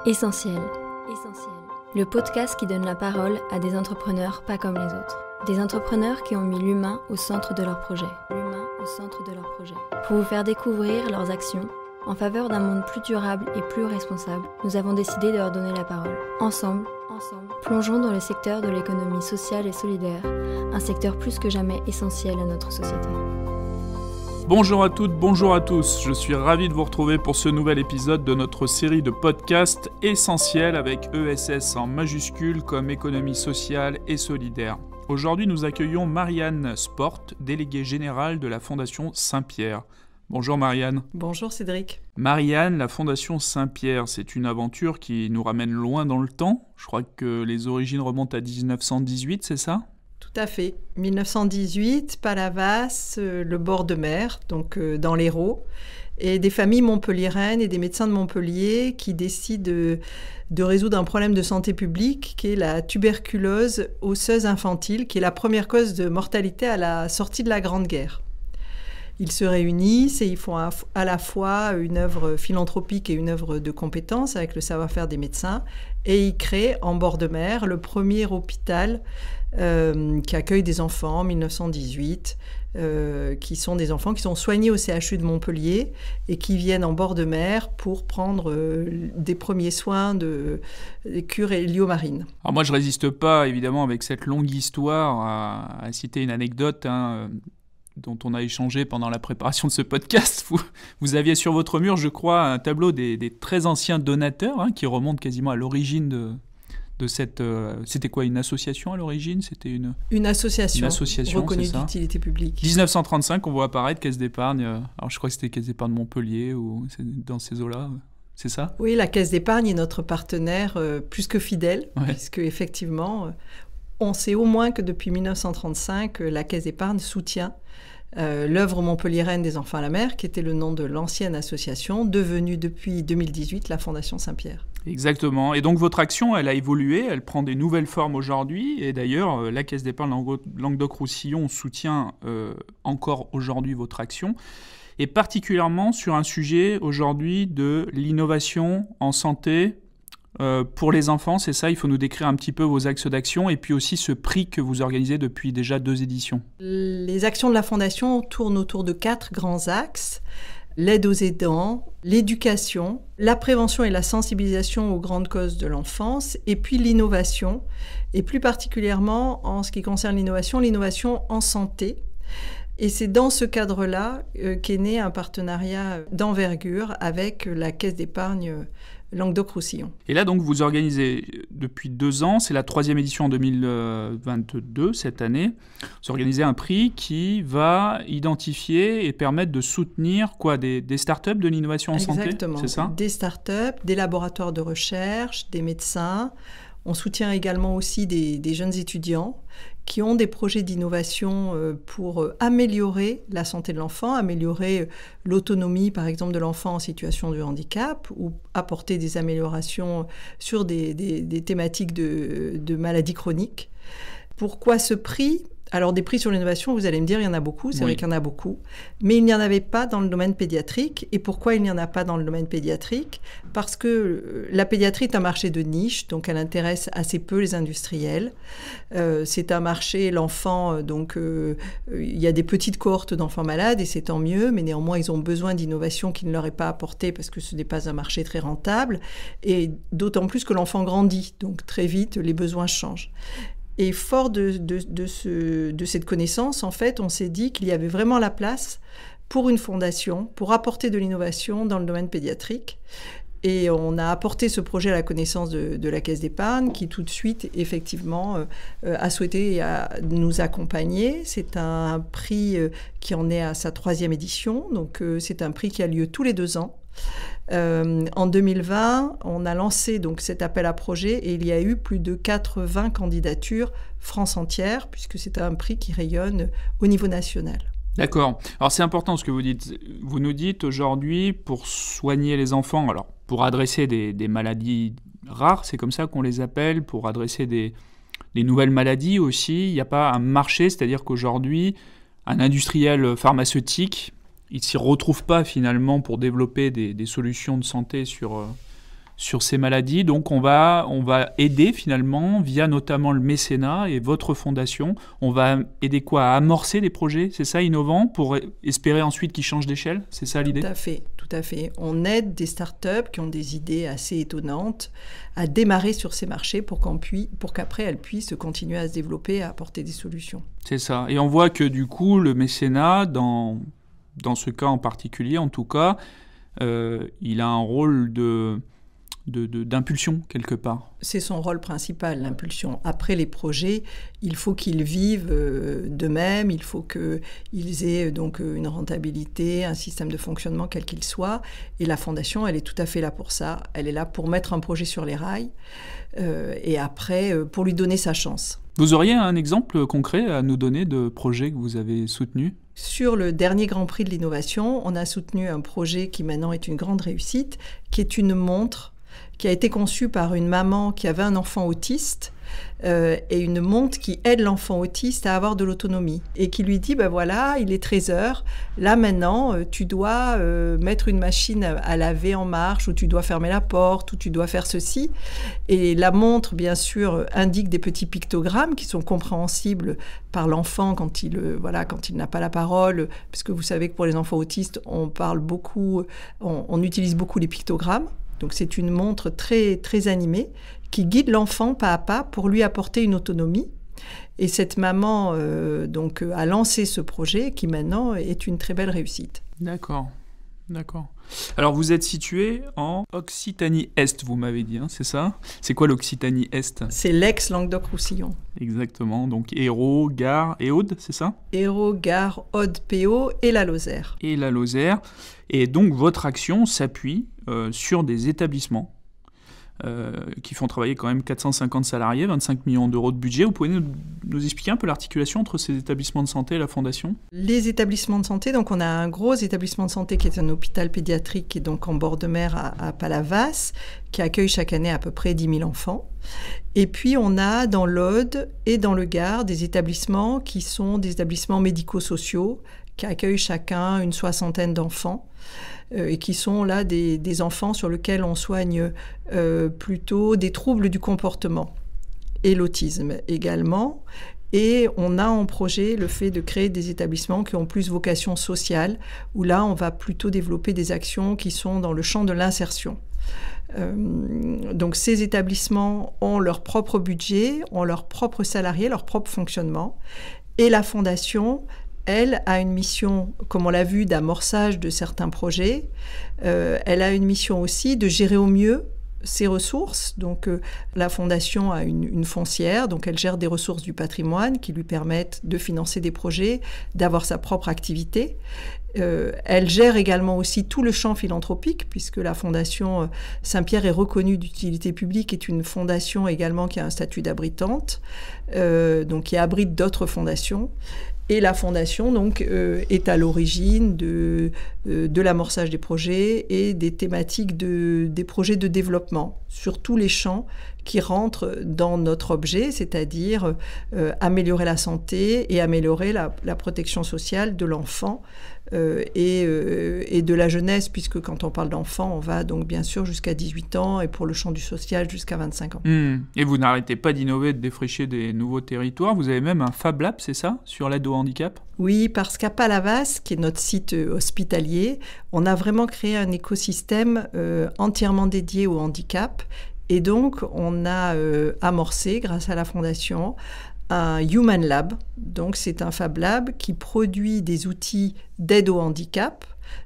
Essentiel. Le podcast qui donne la parole à des entrepreneurs pas comme les autres. Des entrepreneurs qui ont mis l'humain au centre de leur projet. Pour vous faire découvrir leurs actions en faveur d'un monde plus durable et plus responsable, nous avons décidé de leur donner la parole. Ensemble, plongeons dans le secteur de l'économie sociale et solidaire, un secteur plus que jamais essentiel à notre société. Bonjour à toutes, bonjour à tous, je suis ravi de vous retrouver pour ce nouvel épisode de notre série de podcasts essentiels avec ESS en majuscule comme économie sociale et solidaire. Aujourd'hui, nous accueillons Marianne Sport, déléguée générale de la Fondation Saint-Pierre. Bonjour Marianne. Bonjour Cédric. Marianne, la Fondation Saint-Pierre, c'est une aventure qui nous ramène loin dans le temps. Je crois que les origines remontent à 1918, c'est ça ? Tout à fait. 1918, Palavas, le bord de mer, donc dans l'Hérault, et des familles montpelliéraines et des médecins de Montpellier qui décident de résoudre un problème de santé publique qui est la tuberculose osseuse infantile, qui est la première cause de mortalité à la sortie de la Grande Guerre. Ils se réunissent et ils font à la fois une œuvre philanthropique et une œuvre de compétence avec le savoir-faire des médecins, et ils créent en bord de mer le premier hôpital qui accueille des enfants en 1918, qui sont des enfants qui sont soignés au CHU de Montpellier et qui viennent en bord de mer pour prendre des premiers soins des cures héliomarines. Alors moi je résiste pas évidemment avec cette longue histoire à citer une anecdote dont on a échangé pendant la préparation de ce podcast. Vous aviez sur votre mur, je crois, un tableau des très anciens donateurs qui remonte quasiment à l'origine de cette... c'était quoi, une association à l'origine ? C'était une association reconnue c'est ça, d'utilité publique. 1935, on voit apparaître Caisse d'épargne. Alors je crois que c'était Caisse d'épargne Montpellier ou dans ces eaux-là. C'est ça ? Oui, la Caisse d'épargne est notre partenaire plus que fidèle, ouais. Puisque effectivement, on sait au moins que depuis 1935, la Caisse d'épargne soutient l'œuvre montpelliéraine des enfants à la mer, qui était le nom de l'ancienne association, devenue depuis 2018 la Fondation Saint-Pierre. Exactement. Et donc votre action, elle a évolué, elle prend des nouvelles formes aujourd'hui. Et d'ailleurs, la Caisse d'épargne Languedoc-Roussillon soutient encore aujourd'hui votre action. Et particulièrement sur un sujet aujourd'hui de l'innovation en santé pour les enfants, c'est ça, il faut nous décrire un petit peu vos axes d'action et puis aussi ce prix que vous organisez depuis déjà 2 éditions. Les actions de la Fondation tournent autour de 4 grands axes. L'aide aux aidants, l'éducation, la prévention et la sensibilisation aux grandes causes de l'enfance, et puis l'innovation, et plus particulièrement en ce qui concerne l'innovation en santé. Et c'est dans ce cadre-là qu'est né un partenariat d'envergure avec la Caisse d'épargne Languedoc-Roussillon. Et là, donc, vous organisez depuis 2 ans, c'est la 3e édition en 2022, cette année, vous organisez un prix qui va identifier et permettre de soutenir quoi, des startups de l'innovation en santé ? Exactement, c'est ça ? Des startups, des laboratoires de recherche, des médecins. On soutient également aussi des jeunes étudiants qui ont des projets d'innovation pour améliorer la santé de l'enfant, améliorer l'autonomie, par exemple, de l'enfant en situation de handicap, ou apporter des améliorations sur des thématiques de maladies chroniques. Pourquoi ce prix ? Alors, des prix sur l'innovation, vous allez me dire, il y en a beaucoup, c'est vrai qu'il y en a beaucoup, mais il n'y en avait pas dans le domaine pédiatrique. Et pourquoi il n'y en a pas dans le domaine pédiatrique ? Parce que la pédiatrie est un marché de niche, donc elle intéresse assez peu les industriels. C'est un marché, l'enfant, donc il y a des petites cohortes d'enfants malades, et c'est tant mieux, mais néanmoins, ils ont besoin d'innovation qui ne leur est pas apportée parce que ce n'est pas un marché très rentable, et d'autant plus que l'enfant grandit, donc très vite, les besoins changent. Et fort de cette connaissance, en fait, on s'est dit qu'il y avait vraiment la place pour une fondation, pour apporter de l'innovation dans le domaine pédiatrique. Et on a apporté ce projet à la connaissance de la Caisse d'épargne, qui tout de suite, effectivement, a souhaité nous accompagner. C'est un prix qui en est à sa 3e édition, donc c'est un prix qui a lieu tous les 2 ans. En 2020, on a lancé donc cet appel à projet et il y a eu plus de 80 candidatures France entière, puisque c'est un prix qui rayonne au niveau national. D'accord. Alors c'est important ce que vous dites. Vous nous dites aujourd'hui, pour soigner les enfants, alors pour adresser des maladies rares, c'est comme ça qu'on les appelle, pour adresser des nouvelles maladies aussi, il n'y a pas un marché, c'est-à-dire qu'aujourd'hui, un industriel pharmaceutique, il ne s'y retrouve pas finalement pour développer des solutions de santé sur sur ces maladies. Donc on va aider finalement, via notamment le mécénat et votre fondation, on va aider quoi, à amorcer des projets, c'est ça, innovants, pour espérer ensuite qu'ils changent d'échelle? C'est ça l'idée? Tout à fait. On aide des startups qui ont des idées assez étonnantes à démarrer sur ces marchés pour qu'après elles puissent continuer à se développer et à apporter des solutions. C'est ça. Et on voit que du coup, le mécénat, dans ce cas en particulier, en tout cas, il a un rôle d'impulsion quelque part. C'est son rôle principal, l'impulsion. Après les projets, il faut qu'ils vivent d'eux-mêmes, il faut qu'ils aient donc une rentabilité, un système de fonctionnement quel qu'il soit. Et la fondation, elle est tout à fait là pour ça. Elle est là pour mettre un projet sur les rails et après pour lui donner sa chance. Vous auriez un exemple concret à nous donner de projet que vous avez soutenu ? Sur le dernier Grand Prix de l'innovation, on a soutenu un projet qui maintenant est une grande réussite, qui est une montre qui a été conçue par une maman qui avait un enfant autiste et une montre qui aide l'enfant autiste à avoir de l'autonomie et qui lui dit, ben voilà, il est 13h, là maintenant tu dois mettre une machine à laver en marche, ou tu dois fermer la porte, ou tu dois faire ceci. Et la montre, bien sûr, indique des petits pictogrammes qui sont compréhensibles par l'enfant quand il n'a pas la parole, puisque vous savez que pour les enfants autistes, on utilise beaucoup les pictogrammes. Donc c'est une montre très, très animée qui guide l'enfant pas à pas pour lui apporter une autonomie. Et cette maman a lancé ce projet qui maintenant est une très belle réussite. D'accord. Alors vous êtes situé en Occitanie-Est, vous m'avez dit, hein, c'est ça? C'est quoi l'Occitanie-Est? C'est l'ex-Languedoc-Roussillon. Exactement, donc Hérault, Gard et Aude, c'est ça? Hérault, Gard, Aude, Péau et la Lozère. Et donc votre action s'appuie sur des établissements qui font travailler quand même 450 salariés, 25 millions d'euros de budget. Vous pouvez nous expliquer un peu l'articulation entre ces établissements de santé et la Fondation? Les établissements de santé, donc on a un gros établissement de santé qui est un hôpital pédiatrique qui est donc en bord de mer à Palavas, qui accueille chaque année à peu près 10 000 enfants. Et puis on a dans l'Aude et dans le Gard des établissements qui sont des établissements médico-sociaux qui accueillent chacun une 60aine d'enfants. Et qui sont là des enfants sur lesquels on soigne plutôt des troubles du comportement et l'autisme également. Et on a en projet le fait de créer des établissements qui ont plus vocation sociale, où là on va plutôt développer des actions qui sont dans le champ de l'insertion. Donc ces établissements ont leur propre budget, ont leurs propres salariés, leur propre fonctionnement. Et la Fondation, elle a une mission, comme on l'a vu, d'amorçage de certains projets. Elle a une mission aussi de gérer au mieux ses ressources. Donc la Fondation a une foncière, donc elle gère des ressources du patrimoine qui lui permettent de financer des projets, d'avoir sa propre activité. Elle gère également aussi tout le champ philanthropique, puisque la Fondation Saint-Pierre est reconnue d'utilité publique, est une fondation également qui a un statut d'abritante, donc qui abrite d'autres fondations. Et la Fondation donc, est à l'origine de l'amorçage des projets et des thématiques des projets de développement sur tous les champs qui rentrent dans notre objet, c'est-à-dire améliorer la santé et améliorer la protection sociale de l'enfant et de la jeunesse, puisque quand on parle d'enfant, on va donc bien sûr jusqu'à 18 ans et pour le champ du social jusqu'à 25 ans. Et vous n'arrêtez pas d'innover, de défricher des nouveaux territoires. Vous avez même un Fab Lab, c'est ça, sur l'aide au handicap? Oui, parce qu'à Palavas, qui est notre site hospitalier, on a vraiment créé un écosystème entièrement dédié au handicap. Et donc, on a amorcé, grâce à la Fondation, un Human Lab. Donc, c'est un Fab Lab qui produit des outils d'aide au handicap,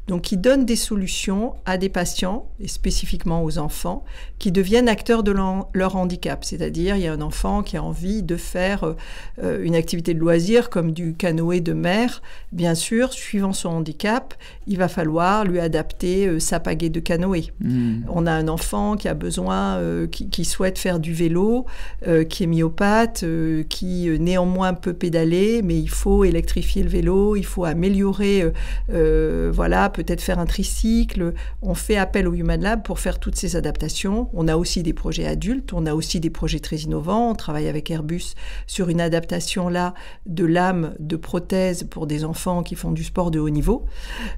donc qui donne des solutions à des patients, et spécifiquement aux enfants, qui deviennent acteurs de leur handicap. C'est-à-dire, il y a un enfant qui a envie de faire une activité de loisir, comme du canoë de mer. Bien sûr, suivant son handicap, il va falloir lui adapter sa pagaie de canoë. On a un enfant qui a besoin, qui souhaite faire du vélo, qui est myopathe, qui néanmoins peut pédaler, mais il faut électrifier le vélo, il faut améliorer souhaitez peut-être faire un tricycle, on fait appel au Human Lab pour faire toutes ces adaptations. On a aussi des projets adultes, on a aussi des projets très innovants. On travaille avec Airbus sur une adaptation là de lames de prothèses pour des enfants qui font du sport de haut niveau.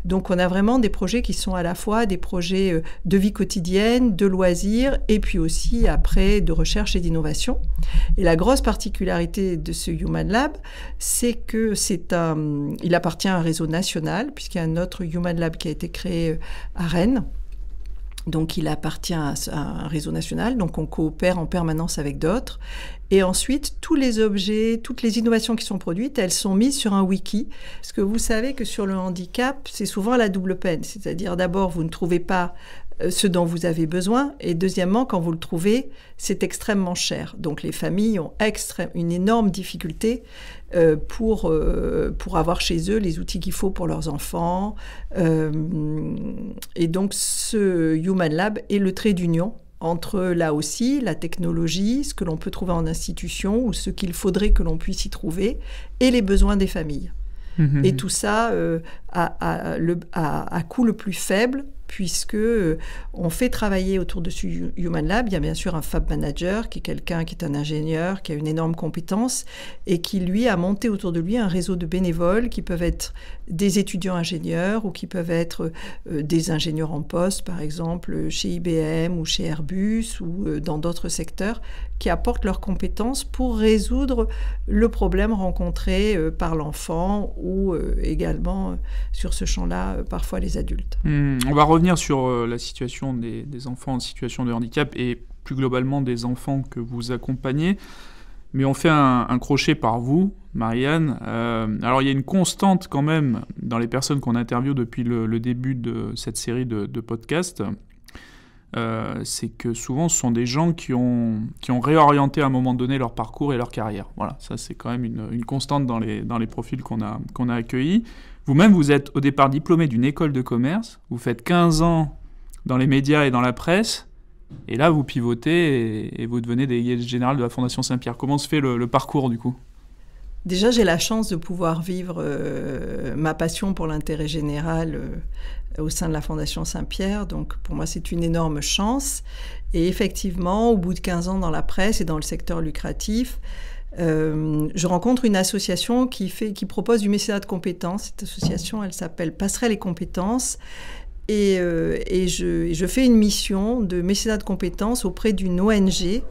Donc on a vraiment des projets qui sont à la fois des projets de vie quotidienne, de loisirs et puis aussi après de recherche et d'innovation. Et la grosse particularité de ce Human Lab, c'est que il appartient à un réseau national puisqu'il y a un autre Human Lab qui a été créé à Rennes. Donc, il appartient à un réseau national, donc on coopère en permanence avec d'autres. Et ensuite, tous les objets, toutes les innovations qui sont produites, elles sont mises sur un wiki. Parce que vous savez que sur le handicap, c'est souvent la double peine. C'est-à-dire, d'abord, vous ne trouvez pas ce dont vous avez besoin. Et deuxièmement, quand vous le trouvez, c'est extrêmement cher. Donc, les familles ont une énorme difficulté pour avoir chez eux les outils qu'il faut pour leurs enfants. Et donc, ce Human Lab est le trait d'union entre, là aussi, la technologie, ce que l'on peut trouver en institution ou ce qu'il faudrait que l'on puisse y trouver, et les besoins des familles. Et tout ça à coût le plus faible, puisque on fait travailler autour de ce Human Lab. Il y a bien sûr un Fab Manager, qui est quelqu'un qui est un ingénieur, qui a une énorme compétence, et qui, lui, a monté autour de lui un réseau de bénévoles qui peuvent être des étudiants ingénieurs ou qui peuvent être des ingénieurs en poste, par exemple, chez IBM ou chez Airbus ou dans d'autres secteurs, qui apportent leurs compétences pour résoudre le problème rencontré par l'enfant ou également sur ce champ-là, parfois les adultes. On va revenir sur la situation des enfants en situation de handicap et plus globalement des enfants que vous accompagnez. Mais on fait un crochet par vous, Marianne. Alors il y a une constante quand même dans les personnes qu'on interviewe depuis le début de cette série de podcasts. C'est que souvent ce sont des gens qui ont réorienté à un moment donné leur parcours et leur carrière. Voilà, ça c'est quand même une constante dans les profils qu'on a accueillis. Vous-même, vous êtes au départ diplômé d'une école de commerce, vous faites 15 ans dans les médias et dans la presse, et là vous pivotez et vous devenez délégué général de la Fondation Saint-Pierre. Comment se fait le parcours du coup ? Déjà, j'ai la chance de pouvoir vivre ma passion pour l'intérêt général au sein de la Fondation Saint-Pierre. Donc, pour moi, c'est une énorme chance. Et effectivement, au bout de 15 ans dans la presse et dans le secteur lucratif, je rencontre une association qui propose du mécénat de compétences. Cette association, elle s'appelle Passerelle et compétences. Et je fais une mission de mécénat de compétences auprès d'une ONG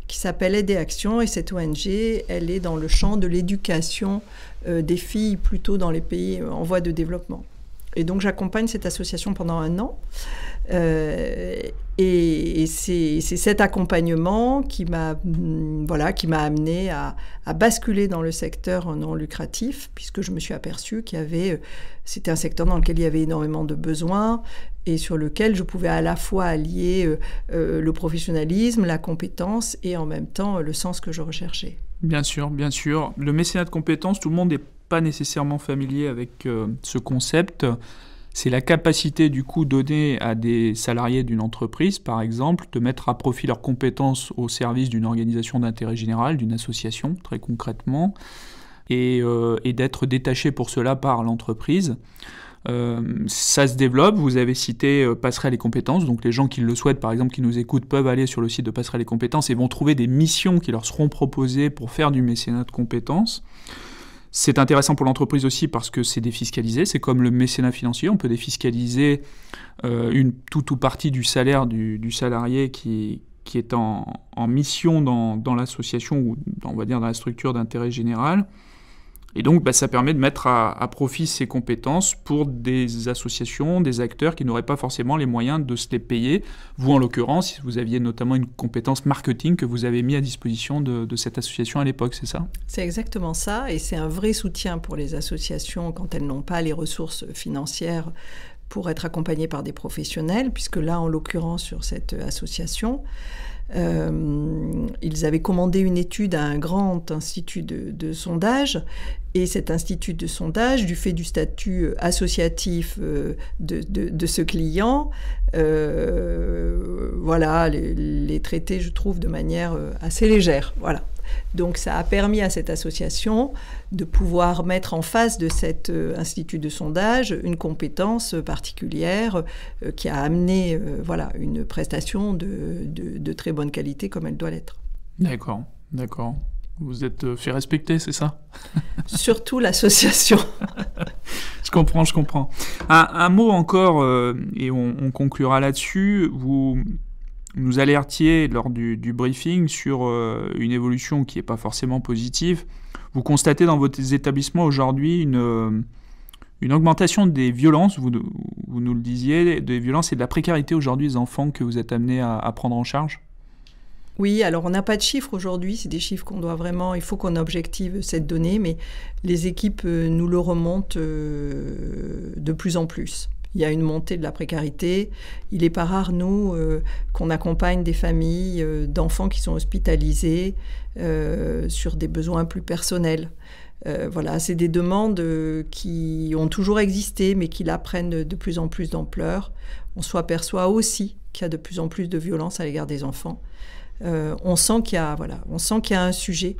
qui s'appelle Aide et Action. Et cette ONG, elle est dans le champ de l'éducation des filles, plutôt dans les pays en voie de développement. Et donc, j'accompagne cette association pendant 1 an. Et c'est cet accompagnement qui m'a amené à basculer dans le secteur non lucratif, puisque je me suis aperçue c'était un secteur dans lequel il y avait énormément de besoins et sur lequel je pouvais à la fois allier le professionnalisme, la compétence et en même temps le sens que je recherchais. Bien sûr, bien sûr. Le mécénat de compétences, tout le monde n'est pas nécessairement familier avec ce concept. C'est la capacité du coup donnée à des salariés d'une entreprise, par exemple, de mettre à profit leurs compétences au service d'une organisation d'intérêt général, d'une association, très concrètement, et d'être détaché pour cela par l'entreprise. Ça se développe, vous avez cité Passerelle et compétences, donc les gens qui le souhaitent, par exemple, qui nous écoutent, peuvent aller sur le site de Passerelle et compétences et vont trouver des missions qui leur seront proposées pour faire du mécénat de compétences. C'est intéressant pour l'entreprise aussi parce que c'est défiscalisé, c'est comme le mécénat financier, on peut défiscaliser une toute ou partie du salaire du salarié qui est en mission dans l'association ou on va dire dans la structure d'intérêt général. Et donc ça permet de mettre à profit ces compétences pour des associations, des acteurs qui n'auraient pas forcément les moyens de se les payer. Vous en l'occurrence, vous aviez notamment une compétence marketing que vous avez mis à disposition de cette association à l'époque, c'est ça ? C'est exactement ça, et c'est un vrai soutien pour les associations quand elles n'ont pas les ressources financières pour être accompagnées par des professionnels, puisque là, en l'occurrence, sur cette association, ils avaient commandé une étude à un grand institut de sondage, et cet institut de sondage, du fait du statut associatif de ce client, voilà, les traiter, je trouve, de manière assez légère. Voilà. Donc ça a permis à cette association de pouvoir mettre en face de cet institut de sondage une compétence particulière qui a amené une prestation de très bonne qualité comme elle doit l'être. D'accord. Vous êtes fait respecter, c'est ça ? Surtout l'association. Je comprends. Un mot encore, et on conclura là-dessus. Vous nous alertiez lors du briefing sur une évolution qui n'est pas forcément positive. Vous constatez dans vos établissements aujourd'hui une augmentation des violences, vous nous le disiez, des violences et de la précarité aujourd'hui des enfants que vous êtes amenés à prendre en charge ? Oui, alors on n'a pas de chiffres aujourd'hui, c'est des chiffres il faut qu'on objective cette donnée, mais les équipes nous le remontent de plus en plus. Il y a une montée de la précarité. Il n'est pas rare, nous, qu'on accompagne des familles d'enfants qui sont hospitalisés sur des besoins plus personnels. C'est des demandes qui ont toujours existé, mais qui là prennent de plus en plus d'ampleur. On s'aperçoit aussi qu'il y a de plus en plus de violence à l'égard des enfants. On sent qu'il y a un sujet.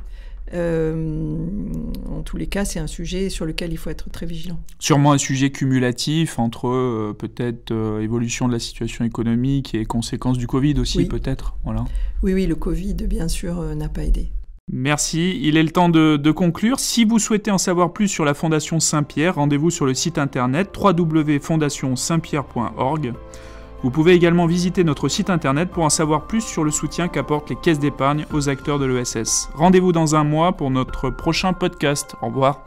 En tous les cas, c'est un sujet sur lequel il faut être très vigilant. Sûrement un sujet cumulatif entre peut-être évolution de la situation économique et conséquences du Covid aussi, oui. Peut-être. Voilà. Oui, le Covid, bien sûr, n'a pas aidé. Merci. Il est le temps de conclure. Si vous souhaitez en savoir plus sur la Fondation Saint-Pierre, rendez-vous sur le site internet www.fondationsaintpierre.org. Vous pouvez également visiter notre site internet pour en savoir plus sur le soutien qu'apportent les caisses d'épargne aux acteurs de l'ESS. Rendez-vous dans un mois pour notre prochain podcast. Au revoir.